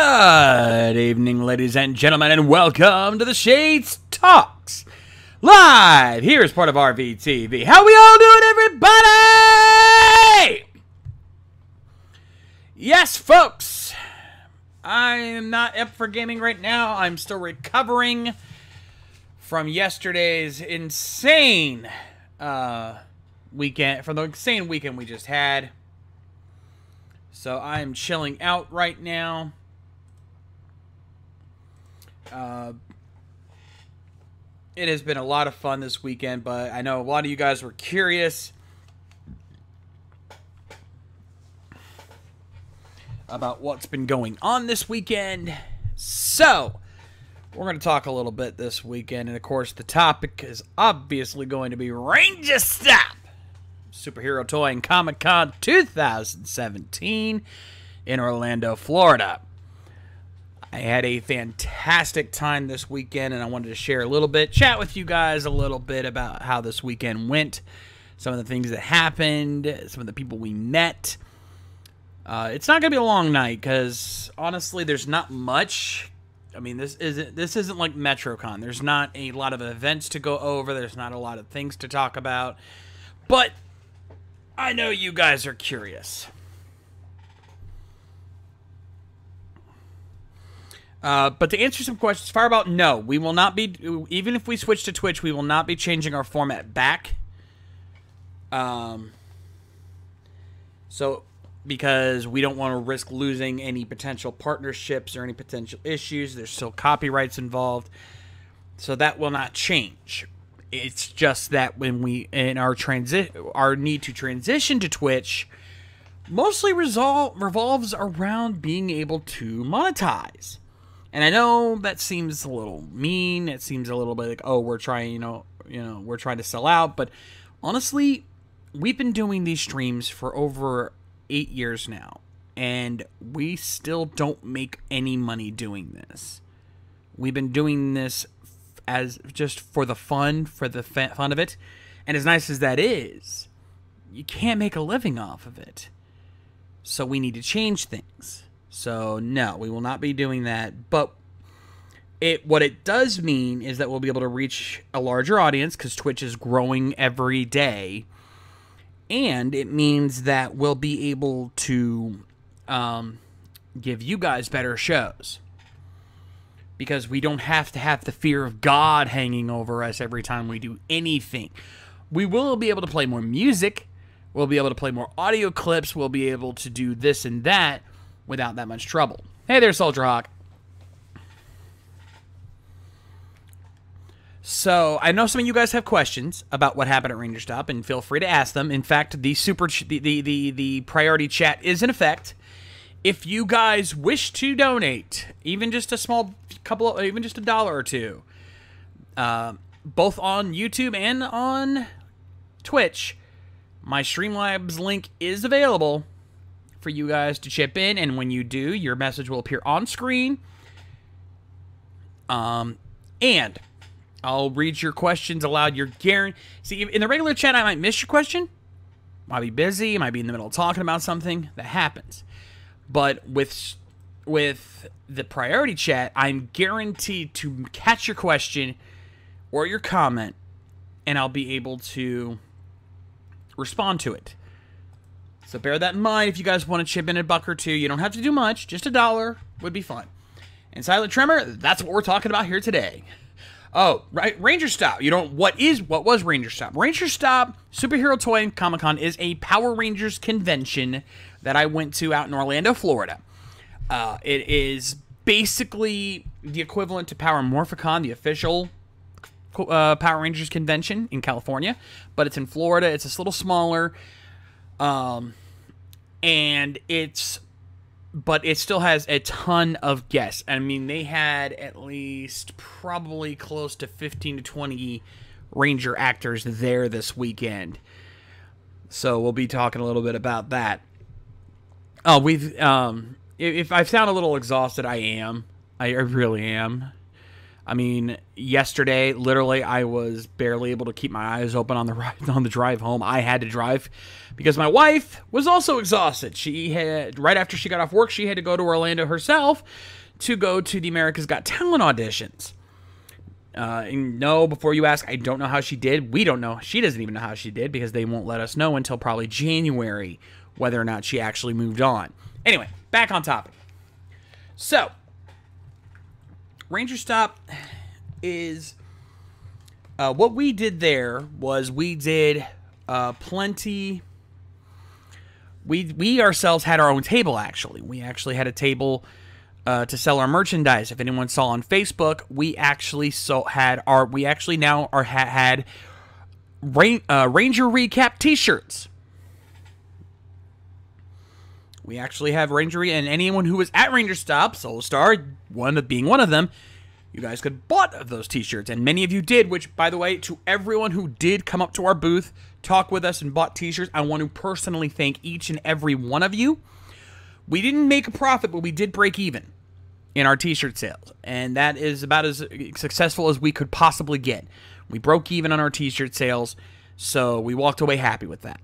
Good evening, ladies and gentlemen, and welcome to the Shades Talks live. Here's part of RVTV. How we all doing, everybody? Yes, folks. I am not up for gaming right now. I'm still recovering from yesterday's insane weekend, from the insane weekend we just had. So I'm chilling out right now. It has been a lot of fun this weekend, but I know a lot of you guys were curious about what's been going on this weekend. So we're going to talk a little bit this weekend, and of course the topic is obviously going to be Rangerstop, Superhero Toy and Comic Con 2017 in Orlando, Florida. I had a fantastic time this weekend, and I wanted to share a little bit, chat with you guys a little bit about how this weekend went, some of the things that happened, some of the people we met. It's not going to be a long night because, honestly, there's not much. I mean, this isn't like MetroCon. There's not a lot of events to go over. There's not a lot of things to talk about. But I know you guys are curious. But to answer some questions, Firebout, no, we will not be, even if we switch to Twitch, we will not be changing our format back. Because we don't want to risk losing any potential partnerships or any potential issues. There's still copyrights involved. So that will not change. It's just that when we, in our need to transition to Twitch, mostly revolves around being able to monetize. And I know that seems a little mean. It seems a little bit like, oh, we're trying, we're trying to sell out. But honestly, we've been doing these streams for over 8 years now, and we still don't make any money doing this. We've been doing this as just for the fun, fun of it. And as nice as that is, you can't make a living off of it. So we need to change things. So no, we will not be doing that. But what it does mean is that we'll be able to reach a larger audience because Twitch is growing every day. And it means that we'll be able to give you guys better shows. Because we don't have to have the fear of God hanging over us every time we do anything. We will be able to play more music. We'll be able to play more audio clips. We'll be able to do this and that without that much trouble. Hey there, Soldier Hawk. So, I know some of you guys have questions about what happened at Rangerstop, and feel free to ask them. In fact, the priority chat is in effect. If you guys wish to donate, even just a small even just $1 or $2, both on YouTube and on Twitch, my Streamlabs link is available for you guys to chip in, and when you do, your message will appear on screen. And I'll read your questions aloud. You're guaranteed. See, in the regular chat, I might miss your question. Might be busy. Might be in the middle of talking about something. That happens. But with the priority chat, I'm guaranteed to catch your question or your comment, and I'll be able to respond to it. So bear that in mind if you guys want to chip in $1 or $2. You don't have to do much. Just $1 would be fun. And Silent Tremor, that's what we're talking about here today. Oh, right, Rangerstop. What was Rangerstop? Rangerstop Superhero Toy and Comic Con is a Power Rangers convention that I went to out in Orlando, Florida. It is basically the equivalent to Power Morphicon, the official Power Rangers convention in California, but it's in Florida. It's a little smaller, and but it still has a ton of guests. I mean, they had at least probably close to 15 to 20 Ranger actors there this weekend. So we'll be talking a little bit about that. Oh, if I sound a little exhausted, I am. I really am. I mean, yesterday, literally, I was barely able to keep my eyes open on the drive home. I had to drive because my wife was also exhausted. She had, right after she got off work, she had to go to Orlando herself to go to the America's Got Talent auditions. And no, before you ask, I don't know how she did. We don't know. She doesn't even know how she did because they won't let us know until probably January whether or not she actually moved on. Anyway, back on topic. So, Rangerstop is what we did there was we did plenty. We ourselves had our own table. Actually, we actually had a table to sell our merchandise. If anyone saw on Facebook, we actually had Ranger Recap T-shirts. We actually have Ranger, and anyone who was at Rangerstop, Soulstar, being one of them, you guys could bought those T-shirts, and many of you did, which, by the way, to everyone who did come up to our booth, talk with us, and bought T-shirts, I want to personally thank each and every one of you. We didn't make a profit, but we did break even in our T-shirt sales, and that is about as successful as we could possibly get. We broke even on our T-shirt sales, so we walked away happy with that.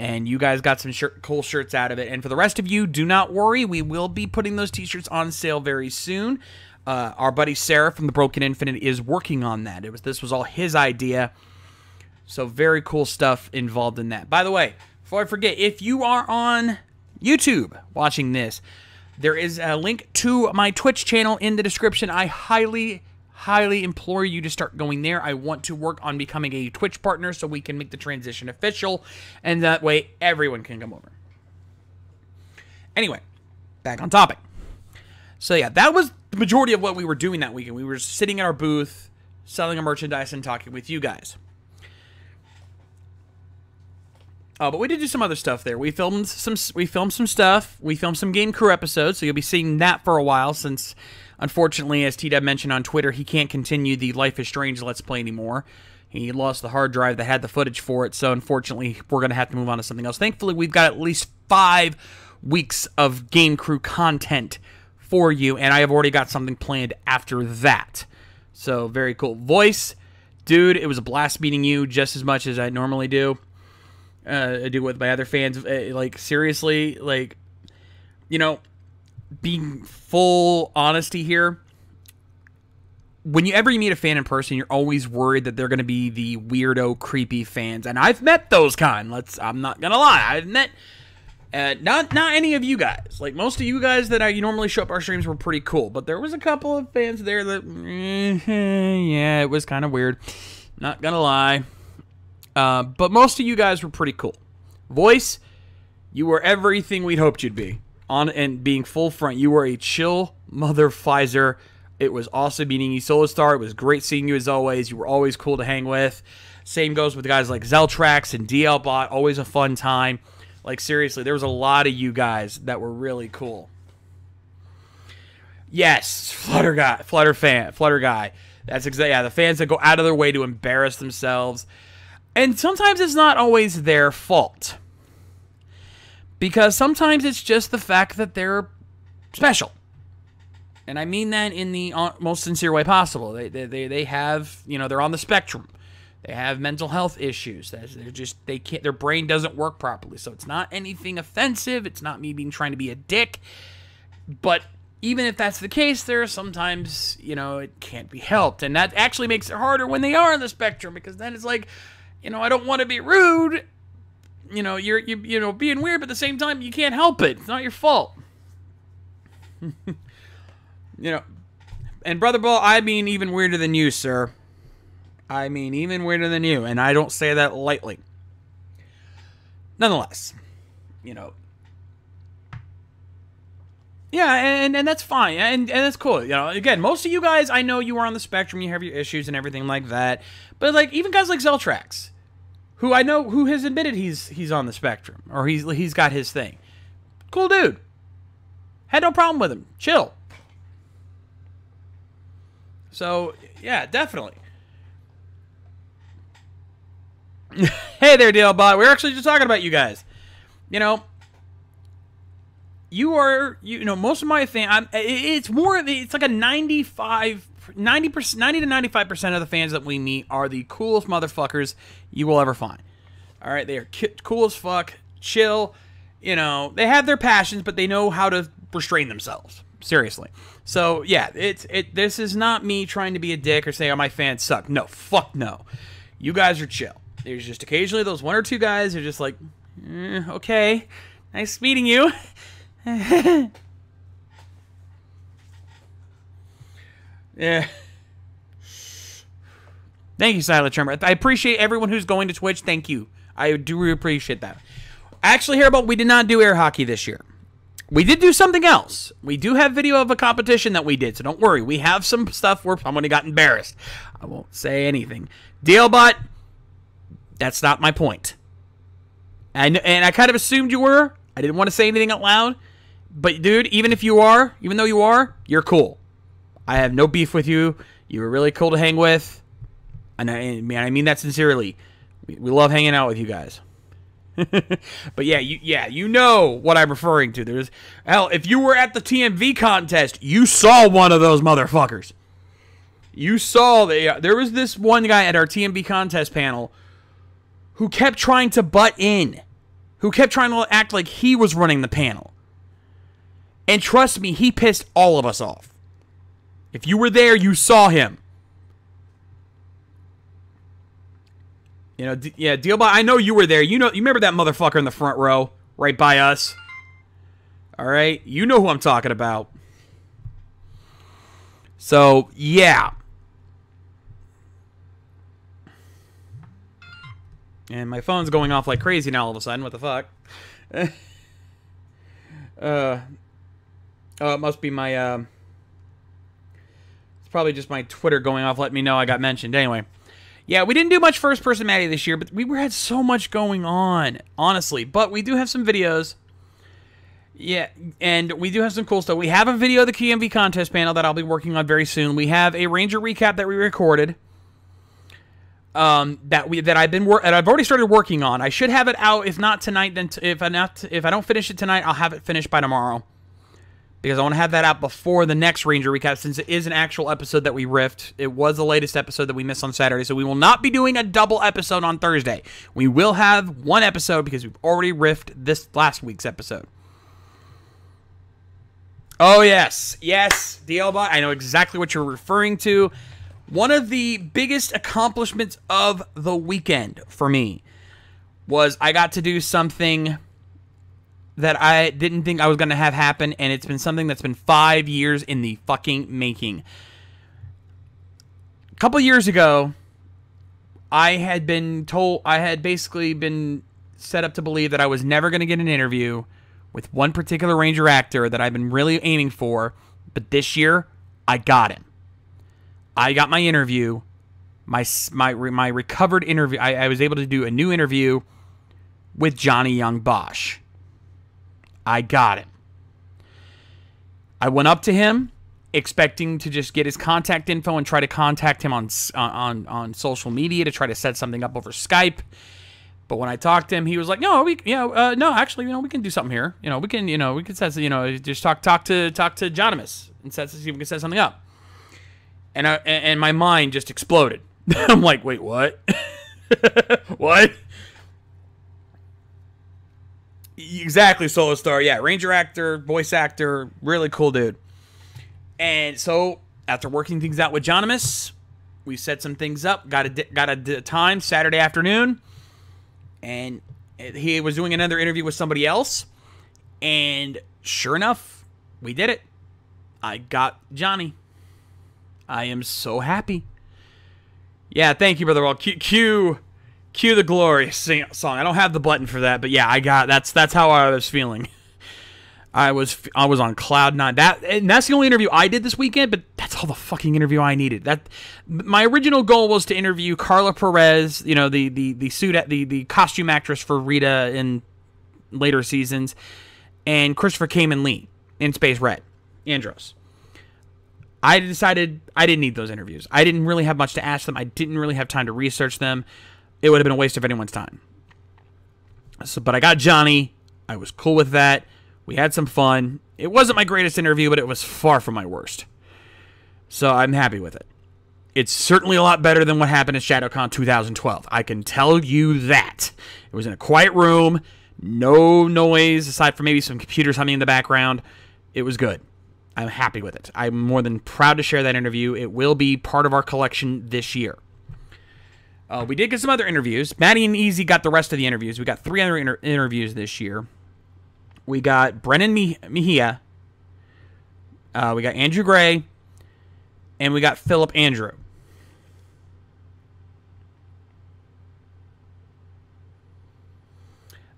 And you guys got some cool shirts out of it. And for the rest of you, do not worry. We will be putting those T-shirts on sale very soon. Our buddy Sarah from the Broken Infinite is working on that. This was all his idea. So very cool stuff involved in that. By the way, before I forget, if you are on YouTube watching this, there is a link to my Twitch channel in the description. I highly implore you to start going there. I want to work on becoming a Twitch partner so we can make the transition official, and that way everyone can come over. Anyway, back on topic. So yeah, that was the majority of what we were doing that weekend. We were sitting at our booth, selling our merchandise, and talking with you guys. But we did do some other stuff there. We filmed some stuff. We filmed some Game Crew episodes, so you'll be seeing that for a while since, unfortunately, as T-Dub mentioned on Twitter, he can't continue the Life is Strange Let's Play anymore. He lost the hard drive that had the footage for it, so unfortunately, we're going to have to move on to something else. Thankfully, we've got at least 5 weeks of Game Crew content for you, and I have already got something planned after that. So, very cool. Voice, dude, it was a blast meeting you just as much as I normally do. I do with my other fans. Like, seriously, like, you know, being full honesty here, whenever you meet a fan in person, you're always worried that they're going to be the weirdo, creepy fans. And I've met those kind. I'm not going to lie. I've met not any of you guys. Like, most of you guys that you normally show up our streams were pretty cool. But there was a couple of fans there that, yeah, it was kind of weird. Not going to lie. But most of you guys were pretty cool. Voice, you were everything we'd hoped you'd be. And being full front, you were a chill mother Pfizer. It was awesome meeting you, Soulstar. It was great seeing you as always. You were always cool to hang with. Same goes with guys like Zeltrax and DLBot. Always a fun time. Like, seriously, there was a lot of you guys that were really cool. Yes, Flutter guy. That's exactly, yeah, the fans that go out of their way to embarrass themselves. And sometimes it's not always their fault. Because sometimes it's just the fact that they're special. And I mean that in the most sincere way possible. They have, you know, they're on the spectrum. They have mental health issues. They can't, their brain doesn't work properly. So it's not anything offensive. It's not me trying to be a dick. But even if that's the case, there are sometimes, you know, it can't be helped. And that actually makes it harder when they are on the spectrum. Because then it's like, you know, I don't want to be rude. You know, you're being weird, but at the same time, you can't help it. It's not your fault. You know, and Brother Ball, I mean even weirder than you, sir. I mean even weirder than you, and I don't say that lightly. Nonetheless, you know, yeah, and that's fine, and that's cool. You know, again, most of you guys, I know you are on the spectrum, you have your issues and everything like that, but like even guys like Zeltrax, who I know who has admitted he's on the spectrum, or he's got his thing. Cool dude. Had no problem with him. Chill. So, yeah, definitely. Hey there, DLBot. We're actually just talking about you guys. You know, you know, most of my it's like a 95% 90%, 90 to 95% of the fans that we meet are the coolest motherfuckers you will ever find. All right, they are cool as fuck, chill. You know, they have their passions, but they know how to restrain themselves. Seriously. So yeah, this is not me trying to be a dick or say, oh, my fans suck. No, fuck no. You guys are chill. There's just occasionally those one or two guys who are just like, okay, nice meeting you. Yeah. Thank you, Silent Tremor. I appreciate everyone who's going to Twitch. Thank you. I do appreciate that. Actually, hear about we did not do air hockey this year. We did do something else. We do have video of a competition that we did, so don't worry. We have some stuff where someone got embarrassed. I won't say anything. Dealbot, that's not my point. And I kind of assumed you were. I didn't want to say anything out loud. But, dude, even though you are, you're cool. I have no beef with you. You were really cool to hang with. And I mean that sincerely. We love hanging out with you guys. But yeah, you know what I'm referring to. Hell, if you were at the TMV contest, you saw one of those motherfuckers. You saw there was this one guy at our TMV contest panel who kept trying to butt in, who kept trying to act like he was running the panel. And trust me, he pissed all of us off. If you were there, you saw him. You know, yeah, Dealbot, I know you were there. You remember that motherfucker in the front row, right by us? All right? You know who I'm talking about. So, yeah. And my phone's going off like crazy now all of a sudden. What the fuck? Oh, it must be my, it's probably just my Twitter going off letting me know I got mentioned. Anyway. Yeah, we didn't do much first-person Maddie this year, but we had so much going on, honestly. But we do have some videos. Yeah, and we do have some cool stuff. We have a video of the KMV contest panel that I'll be working on very soon. We have a Ranger recap that we recorded. That I've already started working on. I should have it out. If not tonight, then if I don't finish it tonight, I'll have it finished by tomorrow. Because I want to have that out before the next Ranger recap, since it is an actual episode that we riffed. It was the latest episode that we missed on Saturday, so we will not be doing a double episode on Thursday. We will have one episode because we've already riffed this last week's episode. Oh, yes. Yes, DLBot. I know exactly what you're referring to. One of the biggest accomplishments of the weekend for me was I got to do something that I didn't think I was going to have happen, and it's been something that's been 5 years in the fucking making. A couple years ago, I had basically been set up to believe that I was never going to get an interview with one particular Ranger actor that I've been really aiming for, but this year, I got him. I got my interview, my recovered interview. I was able to do a new interview with Johnny Young Bosch. I got him. I went up to him expecting to just get his contact info and try to contact him on social media to try to set something up over Skype. But when I talked to him, he was like, "No, no, actually, we can do something here. We can set, just talk to Jonimus and see if we can set something up." And my mind just exploded. I'm like, "Wait, what? What?" Exactly, Solo Star. Yeah, Ranger actor, voice actor, really cool dude. And so, after working things out with Jonimus, we set some things up. Got a time Saturday afternoon, and he was doing another interview with somebody else. And sure enough, we did it. I got Johnny. I am so happy. Yeah, thank you, Brother Wall. Cue the glorious song. I don't have the button for that, but yeah, that's how I was feeling. I was on cloud nine. That's the only interview I did this weekend, but that's all the fucking interview I needed. My original goal was to interview Carla Perez, the costume actress for Rita in later seasons, and Christopher Kamen Lee in Space Red, Andros. I decided I didn't need those interviews. I didn't really have much to ask them. I didn't really have time to research them. It would have been a waste of anyone's time. But I got Johnny. I was cool with that. We had some fun. It wasn't my greatest interview, but it was far from my worst. So I'm happy with it. It's certainly a lot better than what happened at ShadowCon 2012. I can tell you that. It was in a quiet room, no noise aside from maybe some computers humming in the background. It was good. I'm happy with it. I'm more than proud to share that interview. It will be part of our collection this year. We did get some other interviews. Maddie and Easy got the rest of the interviews. We got 3 other interviews this year. We got Brennan Mejia. We got Andrew Gray. And we got Philip Andrew.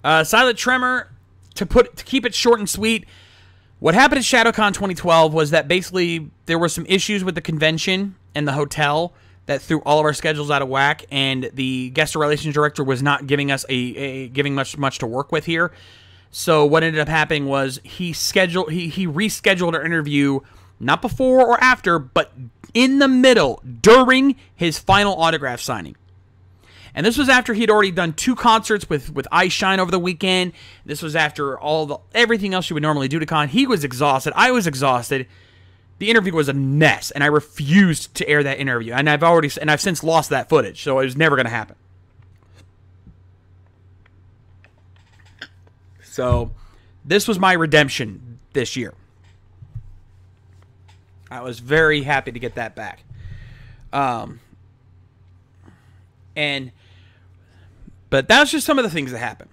Silent Tremor, to keep it short and sweet, what happened at ShadowCon 2012 was that basically there were some issues with the convention and the hotel that threw all of our schedules out of whack, and the guest relations director was not giving us giving much to work with here. So what ended up happening was he rescheduled our interview not before or after, but in the middle during his final autograph signing. And this was after he'd already done 2 concerts with Ice Shine over the weekend. This was after everything else you would normally do to con. He was exhausted. I was exhausted. The interview was a mess, and I refused to air that interview. And I've since lost that footage, so it was never going to happen. So this was my redemption this year. I was very happy to get that back. But that's just some of the things that happened.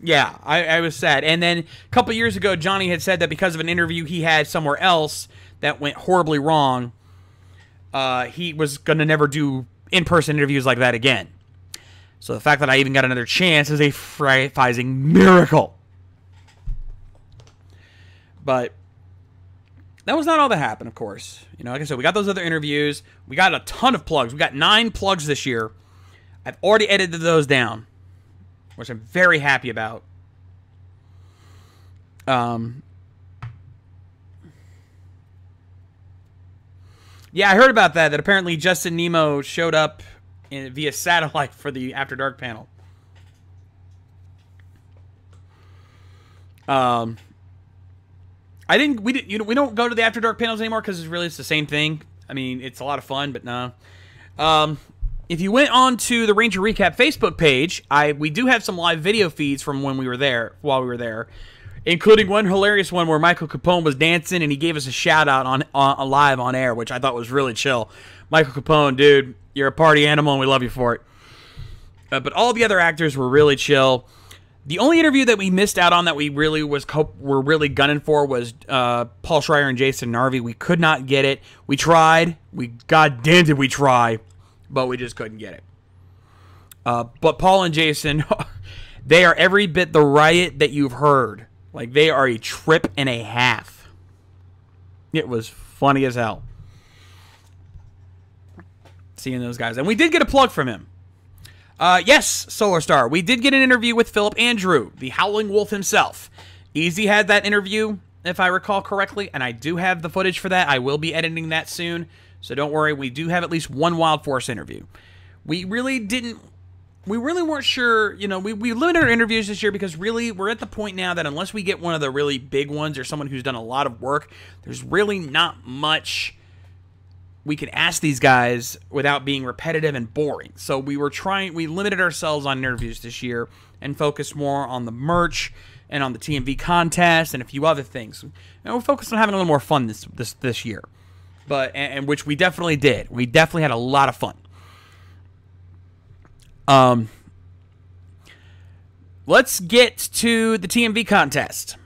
Yeah, I was sad. And then a couple years ago, Johnny had said that because of an interview he had somewhere else that went horribly wrong, he was going to never do in-person interviews like that again. So the fact that I even got another chance is a frightening miracle. But that was not all that happened, of course. You know, like I said, we got those other interviews. We got a ton of plugs. We got 9 plugs this year. I've already edited those down, which I'm very happy about. Yeah, I heard about that apparently Justin Nemo showed up via satellite for the After Dark panel. We don't go to the After Dark panels anymore because it's the same thing. I mean, it's a lot of fun, but no. If you went on to the Ranger Recap Facebook page, we do have some live video feeds from when we were there, including one hilarious one where Michael Capone was dancing and he gave us a shout out on live on air, which I thought was really chill. Michael Capone, dude, you're a party animal and we love you for it. But all the other actors were really chill. The only interview that we missed out on that we really were really gunning for was Paul Schreier and Jason Narvi. We could not get it. We tried. Goddamn did we try, but we just couldn't get it. But Paul and Jason, they are every bit the riot that you've heard. Like, they are a trip and a half. It was funny as hell seeing those guys. And we did get a plug from him. Yes, Solar Star. We did get an interview with Philip Andrew, the Howling Wolf himself. Easy had that interview, if I recall correctly, and I do have the footage for that. I will be editing that soon, so don't worry. We do have at least one Wild Force interview. We really weren't sure, you know, we limited our interviews this year because really we're at the point now that unless we get one of the really big ones or someone who's done a lot of work, there's really not much we can ask these guys without being repetitive and boring. So we limited ourselves on interviews this year and focused more on the merch and on the TMV contest and a few other things. And we're focused on having a little more fun this year. And which we definitely did. We definitely had a lot of fun. Let's get to the TMV contest.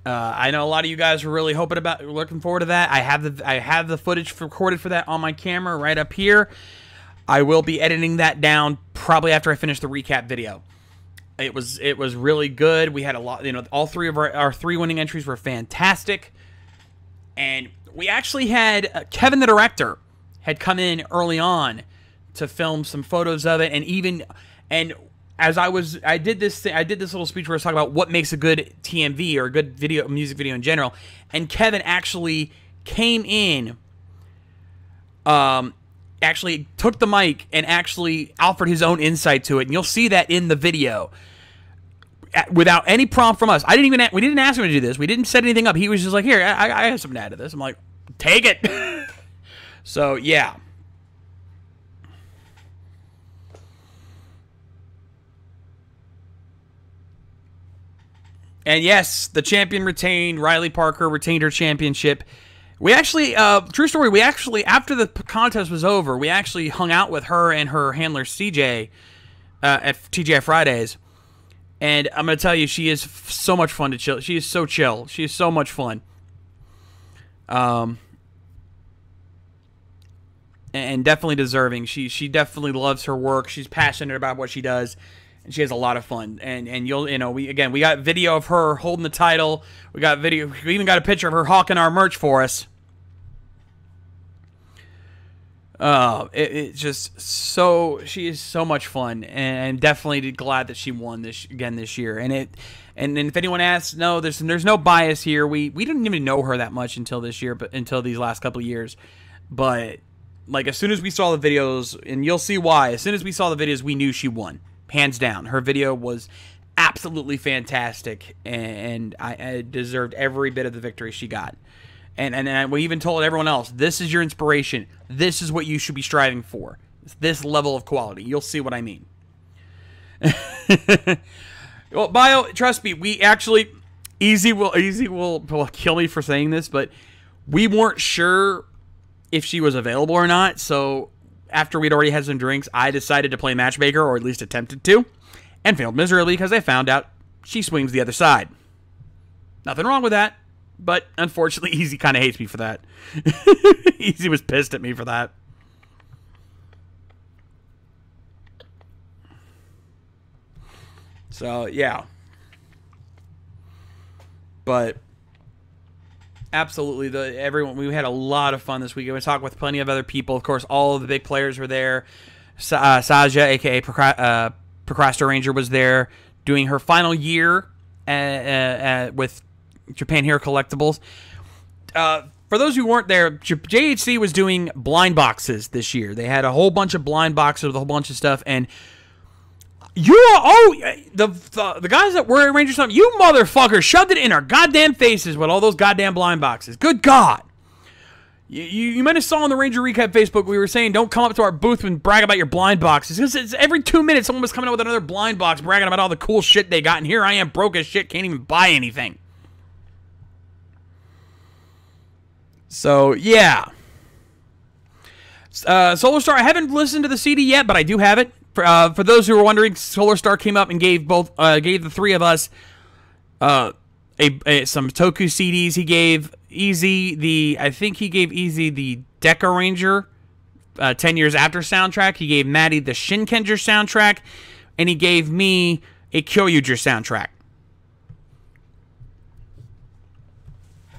I know a lot of you guys were really looking forward to that. I have the footage recorded for that on my camera right up here. I will be editing that down probably after I finish the recap video. It was really good. We had a lot, you know, all three of our 3 winning entries were fantastic. And we actually had Kevin the director had come in early on to film some photos of it, and as I did this little speech where I was talking about what makes a good TMV or a good music video in general, and Kevin actually came in, actually took the mic and actually offered his own insight to it, and you'll see that in the video without any prompt from us. We didn't ask him to do this. We didn't set anything up. He was just like, here, I have something to add to this. I'm like, take it. So, yeah. And yes, the champion retained. Riley Parker retained her championship. We actually, true story, we actually, after the contest was over, we actually hung out with her and her handler CJ at TGI Fridays. And I'm going to tell you, she is so much fun to chill. She is so chill. She is so much fun. And definitely deserving. She definitely loves her work. She's passionate about what she does. And she has a lot of fun. And we got video of her holding the title. We even got a picture of her hawking our merch for us. It's just so, she is so much fun, and definitely glad that she won this year. And if anyone asks, no, there's no bias here. We didn't even know her that much until this year, but until these last couple of years. But like, as soon as we saw the videos, and you'll see why, as soon as we saw the videos, we knew she won. Hands down. Her video was absolutely fantastic, and I deserved every bit of the victory she got. And we even told everyone else, this is your inspiration. This is what you should be striving for. This level of quality. You'll see what I mean. Well, Bio, trust me, we actually, Easy will kill me for saying this, but we weren't sure if she was available or not, so after we'd already had some drinks, I decided to play matchmaker, or at least attempted to, and failed miserably because I found out she swings the other side. Nothing wrong with that, but unfortunately, Easy kind of hates me for that. Easy was pissed at me for that. So, yeah. But absolutely, we had a lot of fun this weekend. We talked with plenty of other people. Of course, all of the big players were there. Saja, aka Procrastinator Ranger, was there doing her final year with Japan Hero Collectibles. For those who weren't there, JHC was doing blind boxes this year. They had a whole bunch of blind boxes with a whole bunch of stuff, and the guys that were at Rangerstop, you motherfuckers shoved it in our goddamn faces with all those goddamn blind boxes. Good God. You might have saw on the Ranger Recap Facebook, we were saying, don't come up to our booth and brag about your blind boxes. Because it's every 2 minutes, someone was coming up with another blind box, bragging about all the cool shit they got. And here I am, broke as shit, can't even buy anything. So, yeah. Solar Star, I haven't listened to the CD yet, but I do have it. For those who are wondering, Solar Star came up and gave the three of us some Toku CDs. He gave Easy the Deca Ranger 10 years after soundtrack. He gave Maddie the Shinkenger soundtrack, and he gave me a Kyoryuger soundtrack.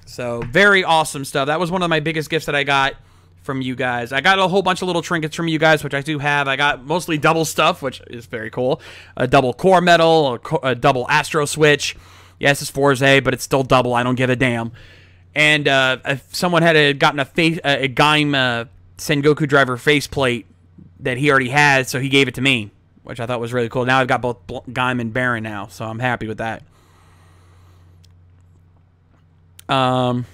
So very awesome stuff. That was one of my biggest gifts that I got from you guys. I got a whole bunch of little trinkets from you guys, which I do have. I got mostly double stuff, which is very cool. A double core metal, a double Astro Switch. Yes, it's Forza, but it's still double. I don't give a damn. And if someone had gotten a Gaim Sengoku driver faceplate that he already had, so he gave it to me, which I thought was really cool. Now I've got both Gaim and Baron now, so I'm happy with that. But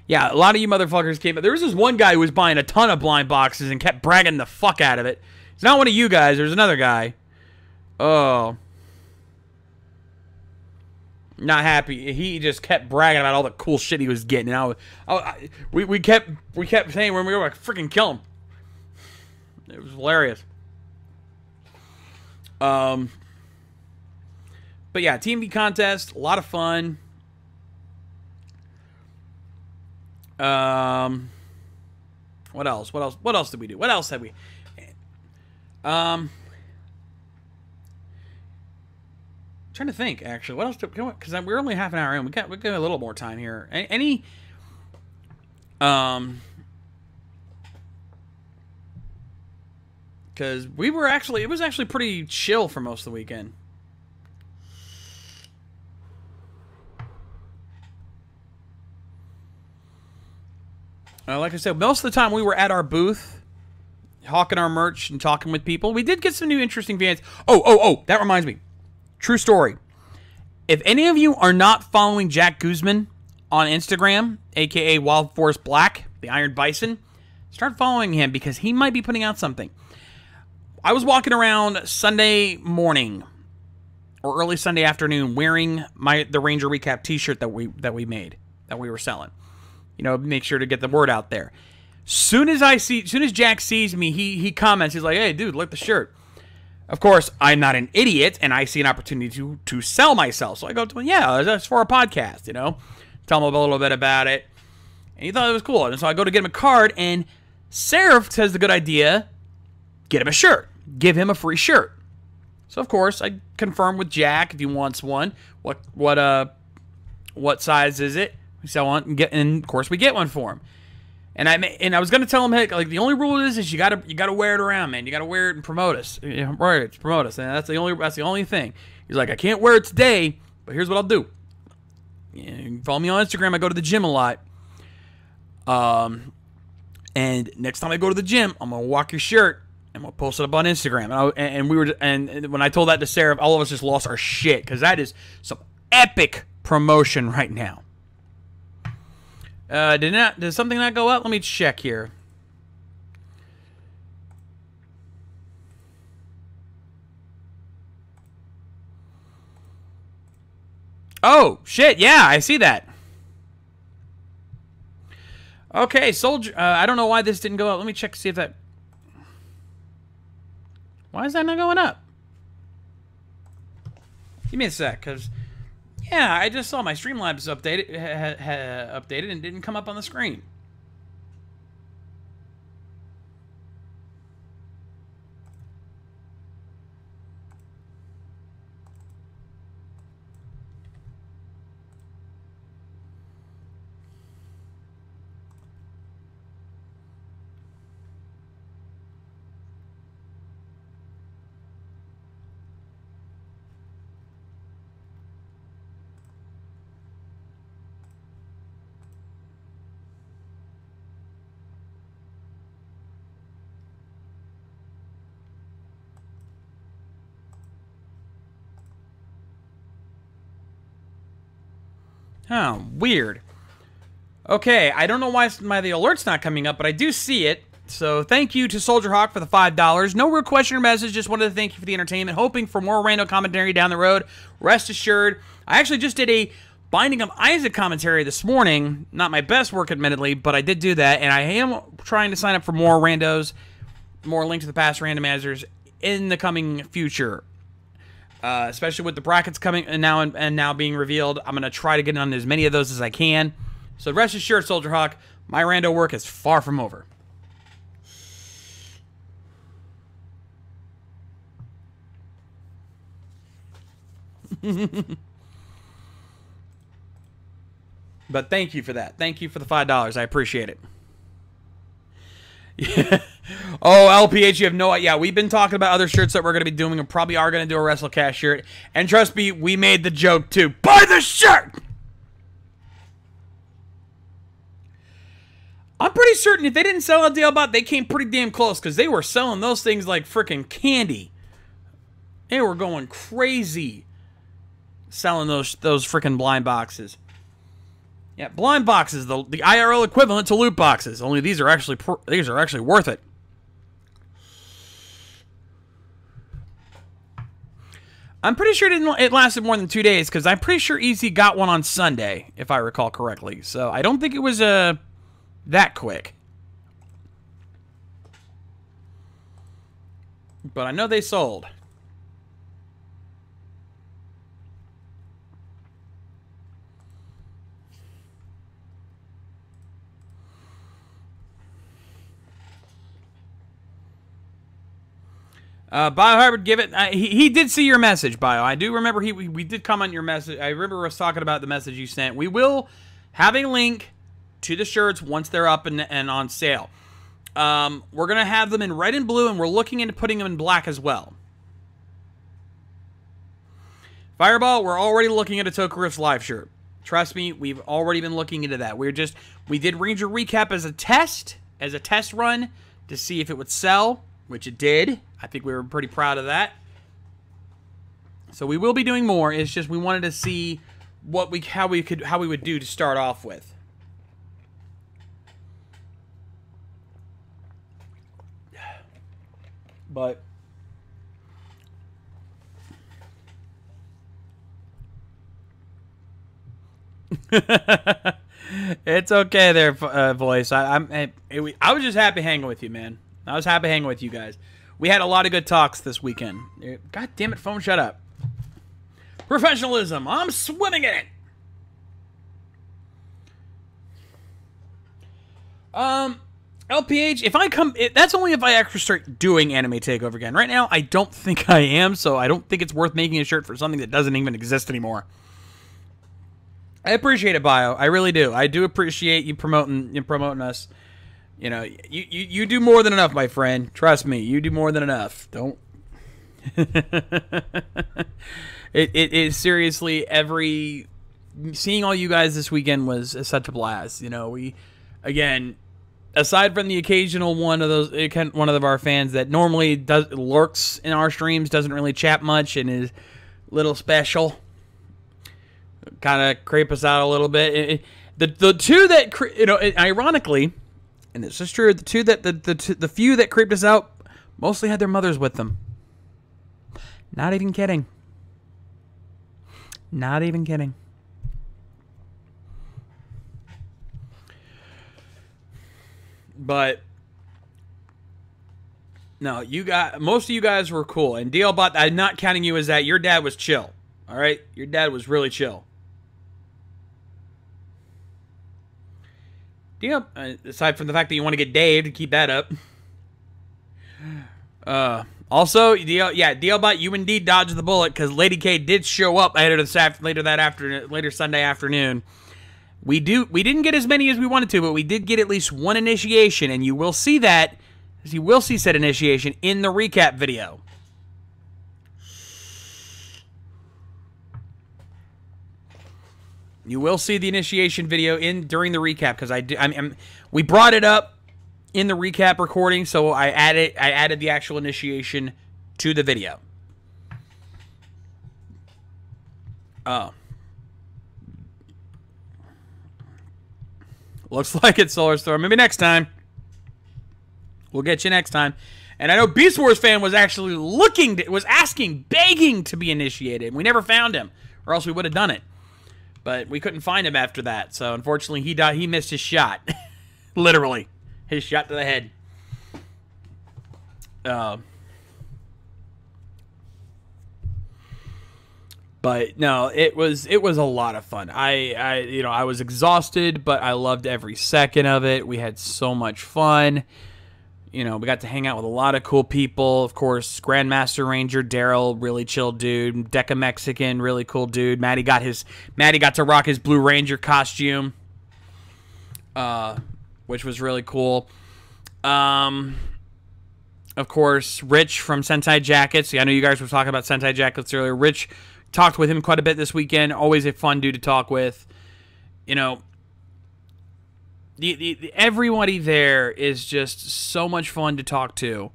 yeah, a lot of you motherfuckers came. There was this one guy who was buying a ton of blind boxes and kept bragging the fuck out of it. It's not one of you guys. There's another guy. Oh, not happy. He just kept bragging about all the cool shit he was getting. And we kept saying when we were like, freaking kill him. It was hilarious. But yeah, TMV contest, a lot of fun. What else? What else did we do? What else had we? Trying to think, actually. What else? Because we're only half an hour in. We got a little more time here. Because it was actually pretty chill for most of the weekend. Like I said, most of the time we were at our booth, hawking our merch and talking with people. We did get some new interesting fans. Oh, that reminds me. True story. If any of you are not following Jack Guzman on Instagram, aka Wild Force Black, the Iron Bison, start following him because he might be putting out something. I was walking around Sunday morning or early Sunday afternoon wearing the Ranger Recap t-shirt that we were selling. You know, make sure to get the word out there. Soon as Jack sees me, he comments, he's like, "Hey dude, look at the shirt." Of course, I'm not an idiot, and I see an opportunity to sell myself. So I go to him, "Yeah, that's for a podcast, you know." Tell him a little bit about it. And he thought it was cool. And so I go to get him a card, and Seraph says the good idea, get him a shirt. Give him a free shirt. So, of course, I confirm with Jack if he wants one. What size is it? We sell one, and of course, we get one for him. And I was gonna tell him, hey, like the only rule is you gotta wear it around, man. You gotta wear it and promote us. Promote us, and that's the only thing. He's like, I can't wear it today, but here's what I'll do. You can follow me on Instagram. I go to the gym a lot. And next time I go to the gym, I'm gonna walk your shirt and we'll post it up on Instagram. And when I told that to Sarah, all of us just lost our shit because that is some epic promotion right now. Did something not go up? Let me check here. Oh, shit, yeah, I see that. Okay, Soldier, I don't know why this didn't go up. Let me check to see if that... Why is that not going up? Give me a sec, because... Yeah, I just saw my Streamlabs updated and didn't come up on the screen. Oh, weird. Okay, I don't know why the alert's not coming up, but I do see it. So thank you to Soldier Hawk for the $5. No real question or message, just wanted to thank you for the entertainment. Hoping for more random commentary down the road. Rest assured, I actually just did a Binding of Isaac commentary this morning. Not my best work, admittedly, but I did do that, and I am trying to sign up for more randos, more Link to the Past randomizers in the coming future. Especially with the brackets coming and now being revealed, I'm gonna try to get on as many of those as I can. So rest assured, Soldier Hawk, my rando work is far from over. But thank you for that. Thank you for the $5. I appreciate it. Yeah. Oh, LPH, you have no idea. Yeah, we've been talking about other shirts that we're going to be doing and probably are going to do a WrestleCast shirt. And trust me, we made the joke too. Buy the shirt! I'm pretty certain if they didn't sell a deal about, they came pretty damn close because they were selling those things like freaking candy. They were going crazy selling those freaking blind boxes. Yeah, blind boxes, the IRL equivalent to loot boxes. Only these are actually worth it. I'm pretty sure it lasted more than 2 days because I'm pretty sure Easy got one on Sunday, if I recall correctly. So I don't think it was that quick. But I know they sold. Biohybrid, give it. He did see your message, Bio. I do remember we did comment your message. I remember us talking about the message you sent. We will have a link to the shirts once they're up and on sale. We're going to have them in red and blue, and we're looking into putting them in black as well. Fireball, we're already looking at a Tokarif's live shirt. Trust me, we've already been looking into that. We did Ranger Recap as a test run to see if it would sell, which it did. I think we were pretty proud of that. So we will be doing more. It's just we wanted to see how we would do to start off with. But it's okay there, voice. I was just happy hanging with you, man. I was happy hanging with you guys. We had a lot of good talks this weekend. God damn it, phone, shut up. Professionalism. I'm swimming in it. LPH, if I come... that's only if I actually start doing Anime Takeover again. Right now, I don't think I am, so I don't think it's worth making a shirt for something that doesn't even exist anymore. I appreciate it, Bio. I really do. I do appreciate you promoting us. You know, you do more than enough, my friend. Trust me, you do more than enough. Don't... it is seriously seeing all you guys this weekend was such a blast. You know, again, aside from the occasional one of our fans that normally lurks in our streams, doesn't really chat much and is a little special, kind of creep us out a little bit. The two that, you know, ironically, and this is true, the few that creeped us out mostly had their mothers with them. Not even kidding. Not even kidding. But no, most of you guys were cool. And DLBot, I'm not counting you as that. Your dad was chill. All right? Your dad was really chill. Aside from the fact that you want to get Dave to keep that up. Also, DLBot, you indeed dodged the bullet because Lady K did show up later Sunday afternoon. We didn't get as many as we wanted to, but we did get at least one initiation, and you will see that. You will see said initiation in the recap video. You will see the initiation video during the recap because we brought it up in the recap recording, so I added the actual initiation to the video. Oh. Looks like it's Solar Storm. Maybe next time. We'll get you next time. And I know Beast Wars fan was actually begging to be initiated. We never found him, or else we would have done it. But we couldn't find him after that. So unfortunately, he missed his shot. Literally. His shot to the head. But no, it was a lot of fun. I was exhausted, but I loved every second of it. We had so much fun. You know, we got to hang out with a lot of cool people. Of course, Grandmaster Ranger Daryl, really chill dude. Deca Mexican, really cool dude. Matty got to rock his Blue Ranger costume, which was really cool. Of course, Rich from Sentai Jackets. I know you guys were talking about Sentai Jackets earlier. Rich, talked with him quite a bit this weekend. Always a fun dude to talk with. You know, everybody there is just so much fun to talk to.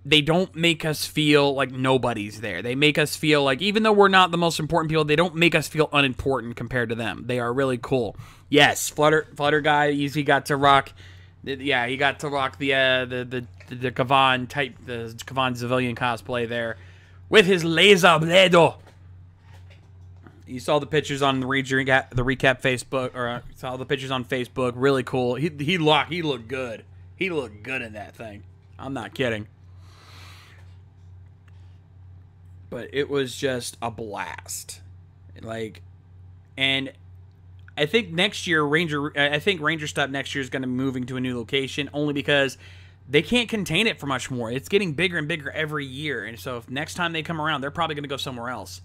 They don't make us feel like nobody's there. They make us feel like, even though we're not the most important people, they don't make us feel unimportant compared to them. They are really cool. Yes, Flutter guy, he got to rock. Yeah, he got to rock the Kavan type, the Kavan civilian cosplay there with his laser bledo. You saw the pictures on the recap Facebook, or saw the pictures on Facebook. Really cool. He looked good. He looked good in that thing. I'm not kidding. But it was just a blast. And I think next year Rangerstop next year is going to be moving to a new location, only because they can't contain it for much more. It's getting bigger and bigger every year, and so if next time they come around, they're probably going to go somewhere else.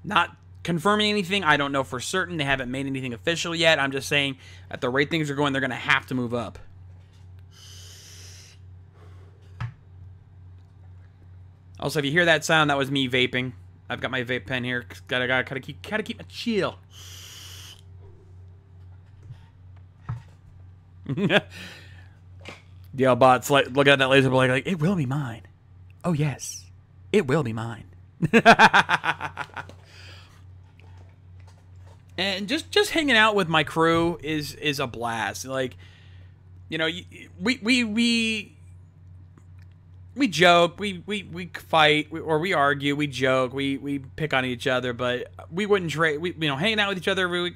Not confirming anything. I don't know for certain. They haven't made anything official yet. I'm just saying, at the rate things are going, they're going to have to move up. Also, if you hear that sound, that was me vaping. I've got my vape pen here. Gotta keep my chill. DLBot's like looking at that laser blade like, it will be mine. Oh yes, it will be mine. And just hanging out with my crew is a blast. Like, you know, we joke, we fight, or we argue, we joke, we pick on each other, but we wouldn't trade. Hanging out with each other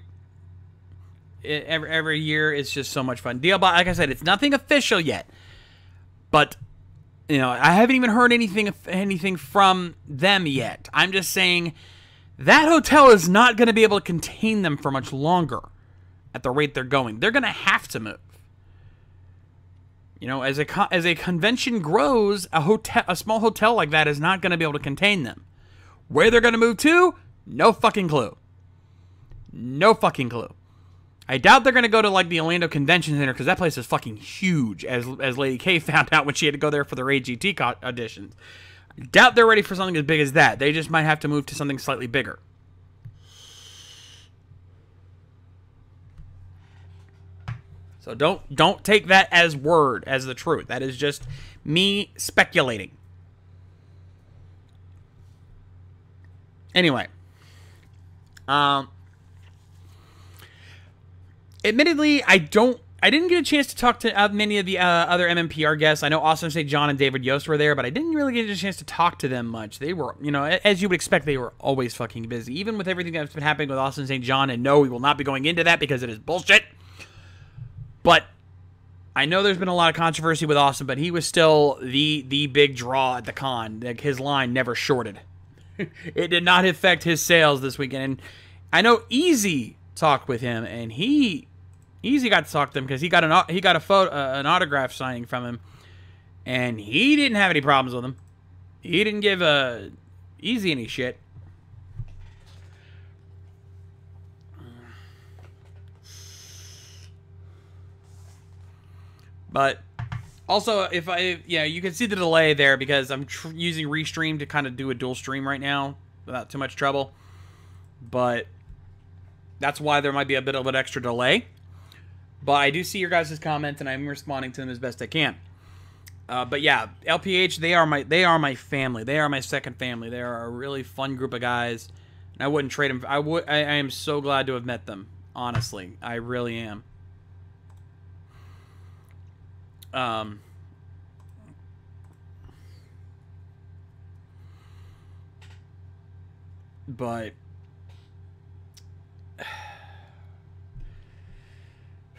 every year is just so much fun. Like I said, it's nothing official yet, but I haven't even heard anything from them yet. I'm just saying that hotel is not going to be able to contain them for much longer at the rate they're going. They're going to have to move. As a convention grows, a small hotel like that is not going to be able to contain them. Where they're going to move to? No fucking clue. No fucking clue. I doubt they're going to go to, like, the Orlando Convention Center, because that place is fucking huge, as Lady K found out when she had to go there for their AGT auditions. I doubt they're ready for something as big as that. They just might have to move to something slightly bigger. So don't take that as the truth. That is just me speculating. Anyway. Admittedly, I didn't get a chance to talk to many of the other MMPR guests. I know Austin St. John and David Yost were there, but I didn't really get a chance to talk to them much. They were, as you would expect, they were always fucking busy. Even with everything that's been happening with Austin St. John, and no, we will not be going into that because it is bullshit. But I know there's been a lot of controversy with Austin, but he was still the big draw at the con. Like, his line never shorted. It did not affect his sales this weekend. And I know Easy talked with him, and Easy got to talk to him because he got an autograph signing from him, and he didn't have any problems with him. He didn't give Easy any shit. But also, you can see the delay there because I'm using Restream to kind of do a dual stream right now without too much trouble. But that's why there might be a bit of an extra delay. But I do see your guys' comments, and I'm responding to them as best I can. But yeah, LPH, they are my family. They are my second family. They are a really fun group of guys, and I wouldn't trade them. I am so glad to have met them. Honestly, I really am. But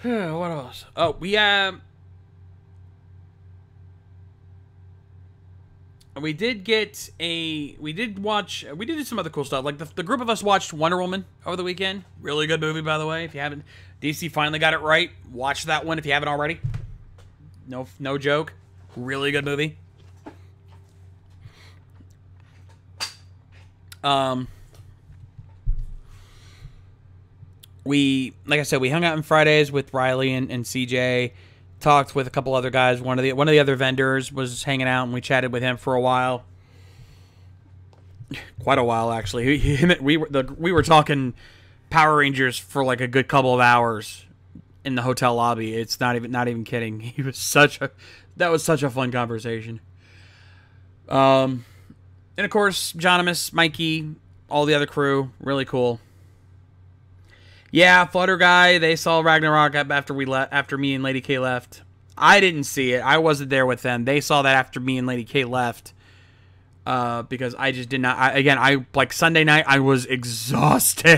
what else? Oh, we did do some other cool stuff. Like the group of us watched Wonder Woman over the weekend. Really good movie, by the way. If you haven't, DC finally got it right. Watch that one if you haven't already. No joke. Really good movie. Like I said, we hung out on Fridays with Riley and CJ. Talked with a couple other guys. One of the other vendors was hanging out, and we chatted with him for a while. Quite a while, actually. We were talking Power Rangers for like a good couple of hours in the hotel lobby. It's not even kidding. That was such a fun conversation. And of course, Jonimus, Mikey, all the other crew, really cool. Yeah, Flutter Guy, they saw Ragnarok after me and Lady K left. I didn't see it. I wasn't there with them. They saw that after me and Lady K left. Because I just did not. Like Sunday night, I was exhausted.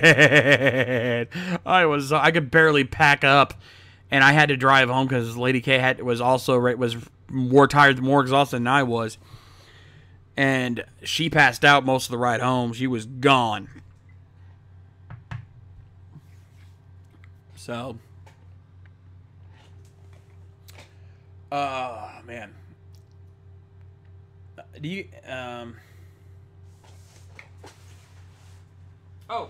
I could barely pack up, and I had to drive home because Lady K was more tired, more exhausted than I was, and she passed out most of the ride home. She was gone. So, man. Do you, Oh.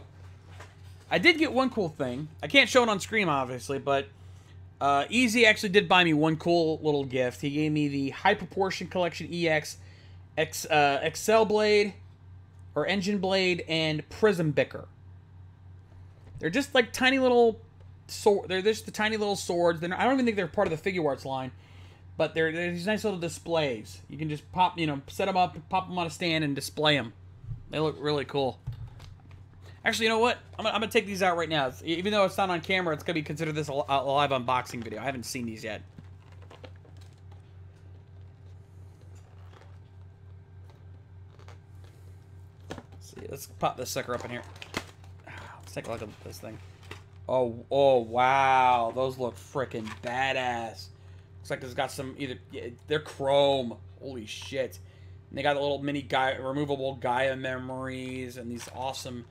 I did get one cool thing. I can't show it on screen, obviously, but Easy actually did buy me one cool little gift. He gave me the High Proportion Collection EX Excel Blade, or Engine Blade, and Prism Bicker. They're just like tiny little they're just the tiny little swords. I don't even think they're part of the Figure Arts line. But they're these nice little displays. You can just set them up, pop them on a stand, and display them. They look really cool. Actually, you know what? I'm gonna take these out right now. Even though it's not on camera, it's gonna be considered this a live unboxing video. I haven't seen these yet. Let's see. Let's pop this sucker up in here. Let's take a look at this thing. Oh, wow. Those look freaking badass. Looks like it's got some they're chrome. Holy shit. And they got a little mini removable Gaia memories and these awesome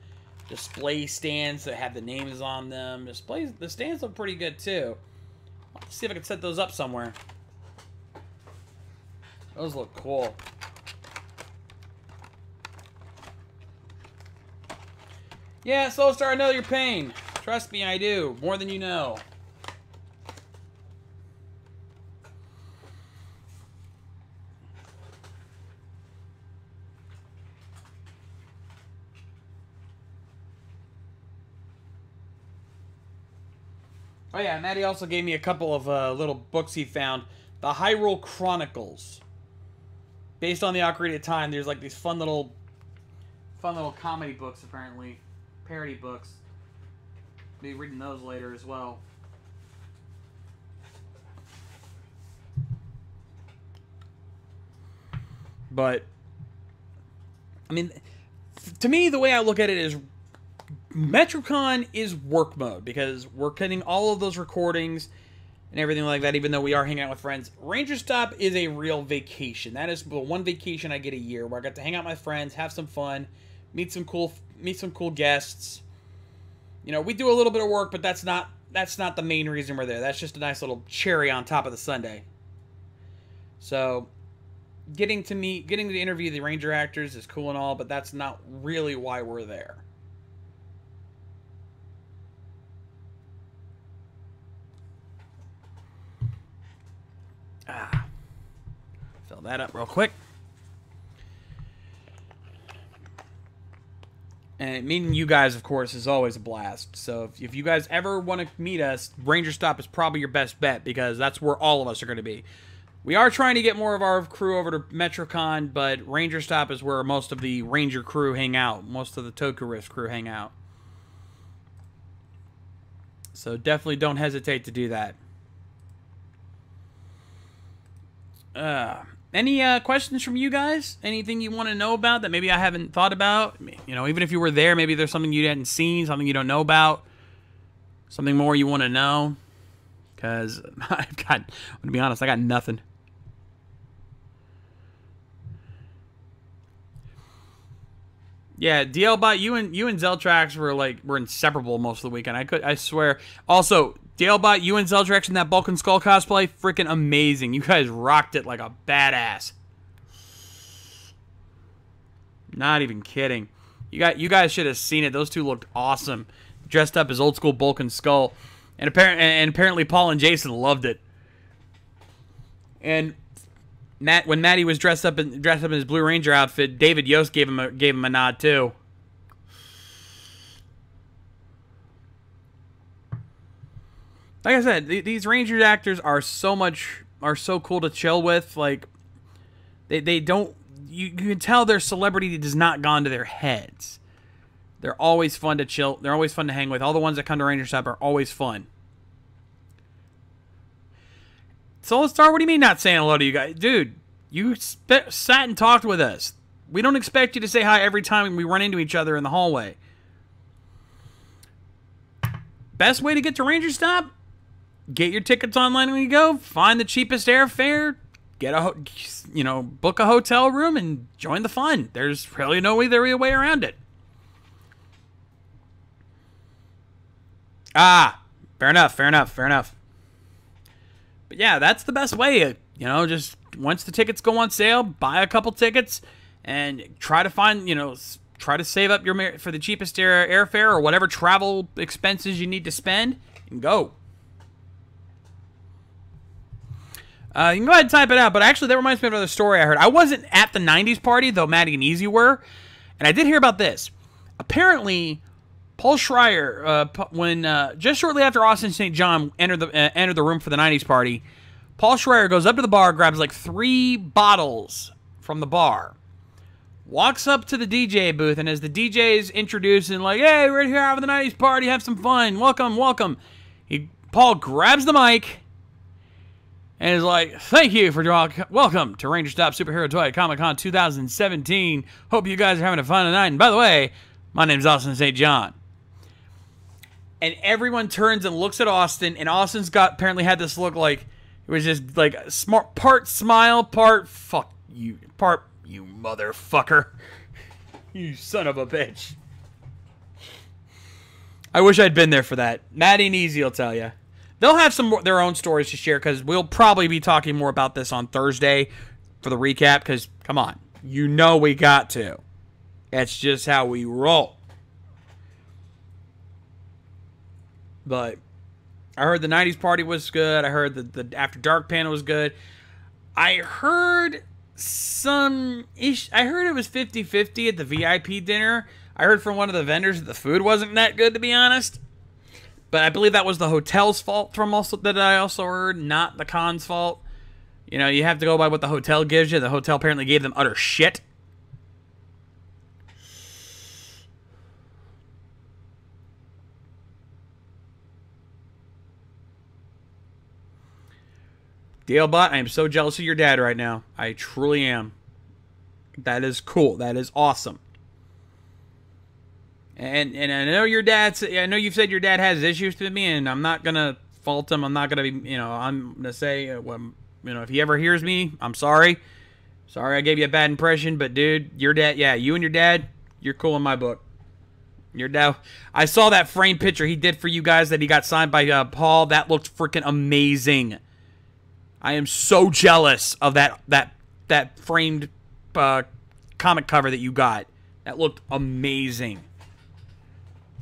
display stands that have the names on them. The stands look pretty good too. Let's see if I can set those up somewhere. Those look cool. Yeah, Soul Star, I know your pain. Trust me, I do. More than you know. Oh yeah, Maddie also gave me a couple of little books he found. The Hyrule Chronicles. Based on the Ocarina of Time, there's like these fun little comedy books, apparently. Parody books. I'll be reading those later as well. But, I mean, to me, the way I look at it is MetroCon is work mode because we're getting all of those recordings and everything like that, even though we are hanging out with friends. Rangerstop is a real vacation. That is the one vacation I get a year where I get to hang out with my friends, have some fun, meet some cool guests. You know, we do a little bit of work, but that's not the main reason we're there. That's just a nice little cherry on top of the sundae. So, getting to interview the Ranger actors is cool and all, but that's not really why we're there. Fill that up real quick. And meeting you guys, of course, is always a blast. So if you guys ever want to meet us, Rangerstop is probably your best bet because that's where all of us are going to be. We are trying to get more of our crew over to MetroCon, but Rangerstop is where most of the Ranger crew hang out. Most of the Toku crew hang out. So definitely don't hesitate to do that. Any questions from you guys? Anything you want to know about that maybe I haven't thought about? You know, even if you were there, maybe there's something you hadn't seen, something you don't know about, something more you want to know. Because to be honest, I got nothing. Yeah, DLBot, you and Zeltrax were inseparable most of the weekend. I swear. Also, DLBot, you and Zeltrax in that Bulk Skull cosplay, freaking amazing. You guys rocked it like a badass. Not even kidding. You guys should have seen it. Those two looked awesome, dressed up as old school Bulk Skull, and apparently Paul and Jason loved it. And when Matty was dressed up in his Blue Ranger outfit, David Yost gave him a nod too. Like I said, these Ranger actors are so cool to chill with. Like they don't, you can tell their celebrity does not gone to their heads. They're always fun to chill. They're always fun to hang with. All the ones that come to Rangerstop are always fun. Soul Star, what do you mean not saying hello to you guys? Dude, you sat and talked with us. We don't expect you to say hi every time we run into each other in the hallway. Best way to get to Rangerstop? Get your tickets online when you go. Find the cheapest airfare. Book a hotel room and join the fun. There's really no other way around it. Fair enough. But yeah, that's the best way. Just once the tickets go on sale, buy a couple tickets and try to find, try to save up for the cheapest airfare or whatever travel expenses you need to spend and go. You can go ahead and type it out, but actually that reminds me of another story I heard. I wasn't at the 90s party, though Maddie and Easy were, and I did hear about this. Apparently, Paul Schreier, when just shortly after Austin St. John entered the room for the 90s party, Paul Schreier goes up to the bar, grabs like 3 bottles from the bar, walks up to the DJ booth, and as the DJ is introducing, like, hey, we're here having the 90s party, have some fun, welcome, welcome. Paul grabs the mic and is like, thank you for welcome to Rangerstop Superhero Toy Comic-Con 2017. Hope you guys are having a fun tonight. And by the way, my name's Austin St. John. And everyone turns and looks at Austin, and Austin's apparently had this look like, it was just like smart, part smile, part fuck you, part you motherfucker. You son of a bitch. I wish I'd been there for that. Maddie and Easy will tell you. They'll have their own stories to share, because we'll probably be talking more about this on Thursday for the recap, because, come on, you know we got to. That's just how we roll. But I heard the 90s party was good. I heard the After Dark panel was good. I heard I heard it was 50-50 at the VIP dinner. I heard from one of the vendors that the food wasn't that good, to be honest. But I believe that was the hotel's fault that I also heard, not the con's fault. You know, you have to go by what the hotel gives you. The hotel apparently gave them utter shit. Dalebot, I am so jealous of your dad right now. I truly am. That is cool. That is awesome. And I know your dad's. I know you've said your dad has issues with me, and I'm not gonna fault him. I'm not gonna be. You know, I'm gonna say, well, you know, if he ever hears me, I'm sorry. Sorry, I gave you a bad impression. But dude, your dad. Yeah, you and your dad, you're cool in my book. Your dad. I saw that framed picture he did for you guys that he got signed by Paul. That looked freaking amazing. I am so jealous of that framed comic cover that you got. That looked amazing.